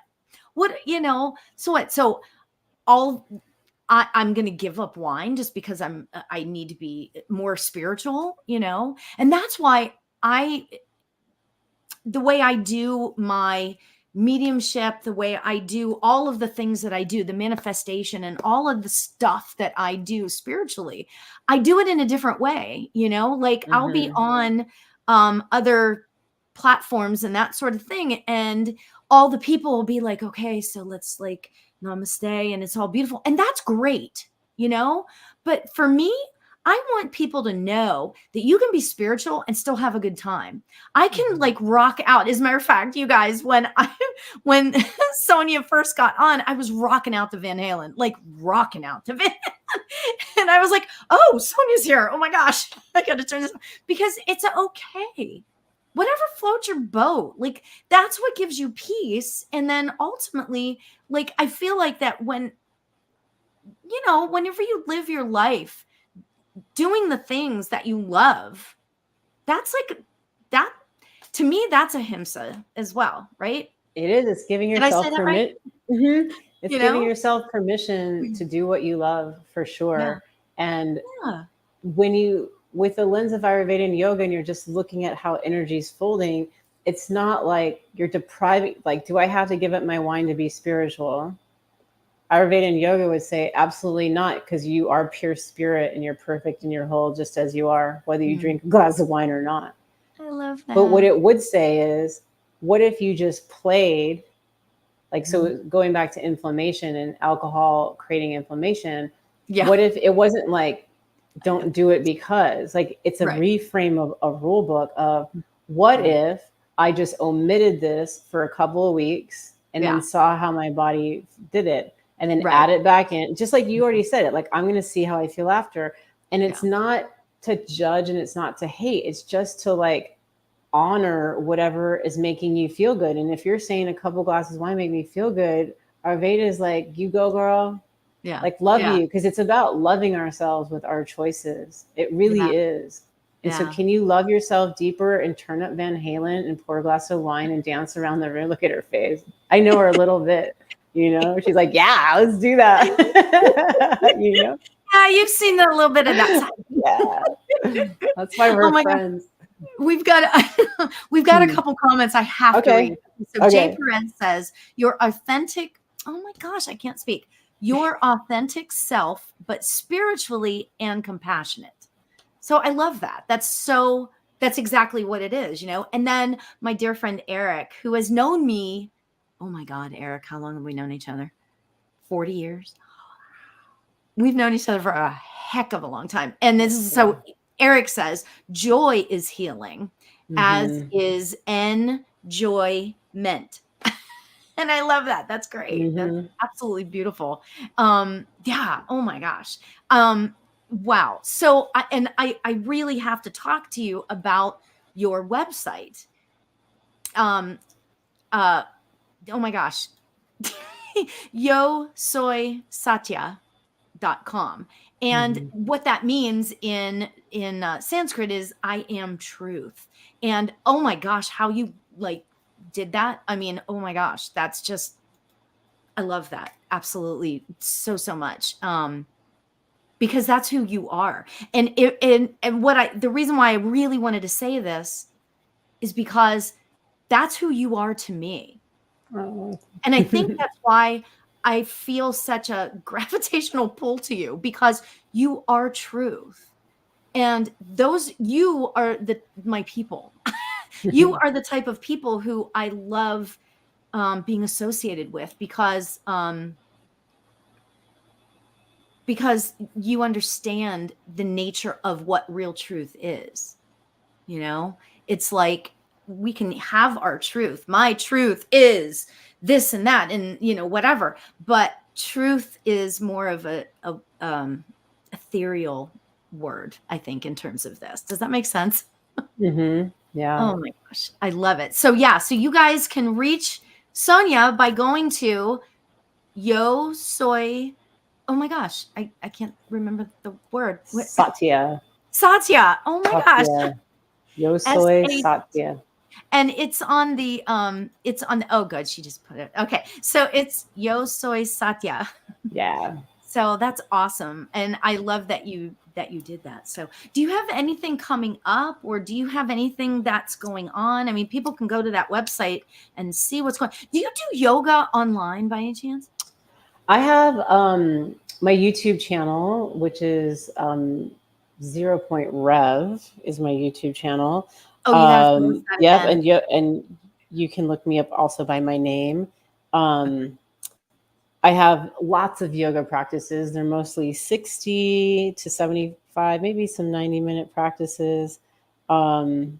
what, you know, so what? So I'm going to give up wine just because I need to be more spiritual, you know? And that's why the way I do my mediumship, the way I do all of the things that I do, the manifestation and all of the stuff that I do spiritually, I do it in a different way, you know, like I'll be on other platforms and that sort of thing. And all the people will be like, okay, so let's like namaste and it's all beautiful. And that's great, you know, but for me, I want people to know that you can be spiritual and still have a good time. I can like rock out. As a matter of fact, you guys, when Soña first got on, I was rocking out the Van Halen, like rocking out the Van Halen. And I was like, oh, Soña's here. Oh my gosh, I got to turn this on. Because it's okay. Whatever floats your boat, like that's what gives you peace. And then ultimately, like, I feel like that when, you know, whenever you live your life, doing the things that you love, that's like that to me, that's ahimsa as well, right? It is. It's giving yourself permission. Right? It's giving yourself permission to do what you love, for sure. Yeah. And when you, with the lens of Ayurveda and yoga, and you're just looking at how energy is folding, it's not like you're depriving, like, do I have to give up my wine to be spiritual? Ayurveda and yoga would say absolutely not, because you are pure spirit and you're perfect and you're whole just as you are, whether you drink a glass of wine or not. I love that. But what it would say is, what if you just played, like, so going back to inflammation and alcohol creating inflammation, what if it wasn't like, don't do it because, like, it's a reframe of a rule book of what if I just omitted this for a couple of weeks and then saw how my body did it. And then add it back in, just like you already said it, like, I'm going to see how I feel after. And it's not to judge and it's not to hate. It's just to like honor whatever is making you feel good. And if you're saying a couple glasses of wine make me feel good, Ayurveda is like, you go, girl. Yeah. Like, love you. Because it's about loving ourselves with our choices. It really is. And so can you love yourself deeper and turn up Van Halen and pour a glass of wine and dance around the room? Look at her face. I know her a little bit. You know, she's like, yeah, let's do that. You know? Yeah, you've seen a little bit of that. Yeah. That's why we're friends. God. We've got a couple comments I have to read. So Jay Perez says, your authentic, oh my gosh, I can't speak. Your authentic self, but spiritually and compassionate. So I love that. That's exactly what it is, you know? And then my dear friend Eric, who has known me, oh my God, Eric, how long have we known each other? 40 years. We've known each other for a heck of a long time. And this is so Eric says, joy is healing, as is enjoyment. And I love that. That's great. That's absolutely beautiful. Yeah. Oh my gosh. Wow. So, I really have to talk to you about your website. Oh my gosh. yosoysatya.com. And what that means in Sanskrit is I am truth. And oh my gosh, how you like did that. I mean, oh my gosh, that's just, I love that. Absolutely. So much. Because that's who you are. And the reason why I really wanted to say this is because that's who you are to me. Oh. And I think that's why I feel such a gravitational pull to you, because you are truth. And you are my people. You are the type of people who I love being associated with, because you understand the nature of what real truth is. You know, it's like, we can have our truth. My truth is this and that, and you know, whatever. But truth is more of a ethereal word, I think, in terms of this. Does that make sense? Yeah. Oh my gosh, I love it. So yeah, so you guys can reach Soña by going to Yo Soy. Oh my gosh, I can't remember the word. Satya. Oh my gosh. Yo Soy Satya. And it's on the, oh good, she just put it. Okay. So it's Yo Soy Satya. Yeah. So that's awesome. And I love that you did that. So do you have anything coming up, or do you have anything that's going on? I mean, people can go to that website and see what's going on. Do you do yoga online by any chance? I have my YouTube channel, which is 0 Point Rev is my YouTube channel. Oh, you gotta post that Yep, again. and you can look me up also by my name. I have lots of yoga practices. They're mostly 60 to 75, maybe some 90-minute practices. And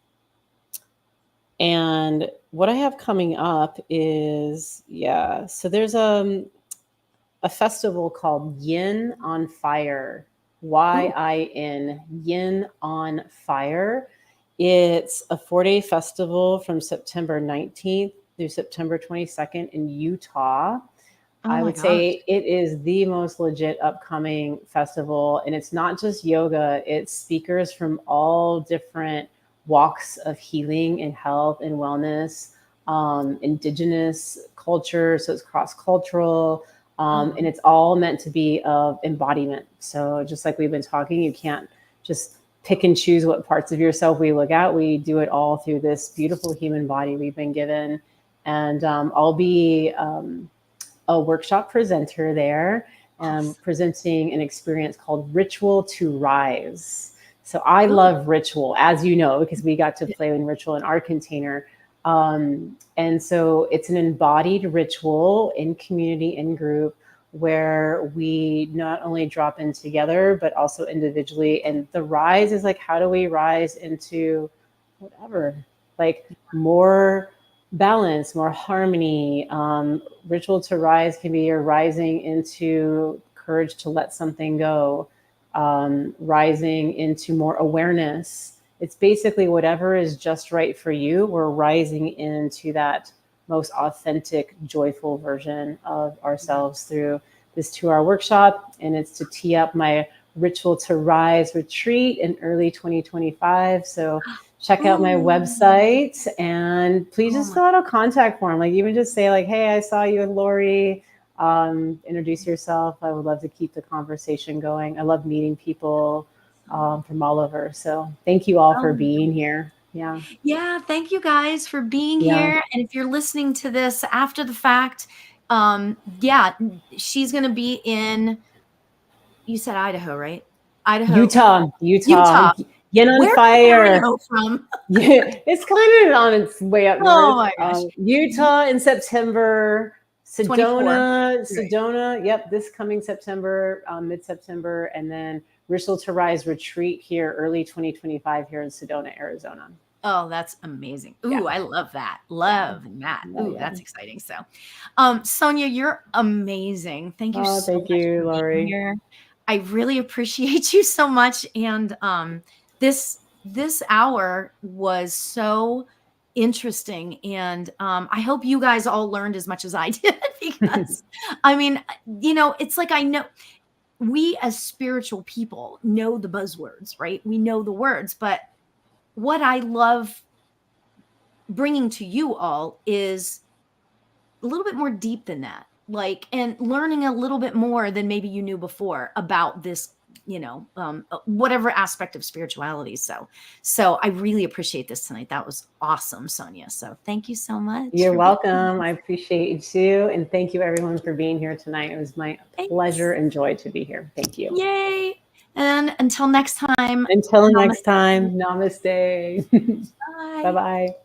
what I have coming up is, so there's a festival called Yin on Fire, YIN, Yin on Fire. It's a 4-day festival from September 19th through September 22nd in Utah. I would say it is the most legit upcoming festival. And it's not just yoga, it's speakers from all different walks of healing and health and wellness, indigenous culture. So it's cross-cultural. And it's all meant to be of embodiment. So just like we've been talking, you can't just pick and choose what parts of yourself we look at. We do it all through this beautiful human body we've been given. And I'll be a workshop presenter there, presenting an experience called Ritual to Rise. So I love ritual, as you know, because we got to play in ritual in our container. And so it's an embodied ritual in community, in group, where we not only drop in together, but also individually. And the rise is like, how do we rise into whatever, like more balance, more harmony. Ritual to rise can be your rising into courage to let something go, rising into more awareness. It's basically whatever is just right for you. We're rising into that most authentic, joyful version of ourselves through this 2-hour workshop. And it's to tee up my Ritual to Rise retreat in early 2025. So check out my website, and please just fill out a contact form. Like even just say like, hey, I saw you with Lauri. Introduce yourself. I would love to keep the conversation going. I love meeting people from all over. So thank you all for being here. Yeah. Thank you guys for being here. And if you're listening to this after the fact, she's going to be in, you said Idaho, right? Idaho. Utah. Yin on Where's Fire. Idaho from? It's kind of on its way up north. Oh my gosh. Utah in September. Sedona. Yep, this coming September, mid-September, and then Ritual to Rise retreat here early 2025 here in Sedona, Arizona. Oh, that's amazing. Ooh, I love that. Love that. Ooh, that's exciting. So, Soña, you're amazing. Thank you so much for Lauri. being here. I really appreciate you so much. And this hour was so interesting. And I hope you guys all learned as much as I did, because I mean, it's like, I know we as spiritual people know the buzzwords, right? We know the words, but what I love bringing to you all is a little bit more deep than that, like, and learning a little bit more than maybe you knew before about this, whatever aspect of spirituality. So I really appreciate this tonight. That was awesome, Soña. So thank you so much. You're welcome. I appreciate you too. And thank you everyone for being here tonight. It was my pleasure and joy to be here. Thank you. Yay. And until next time. Namaste. Bye. Bye-bye.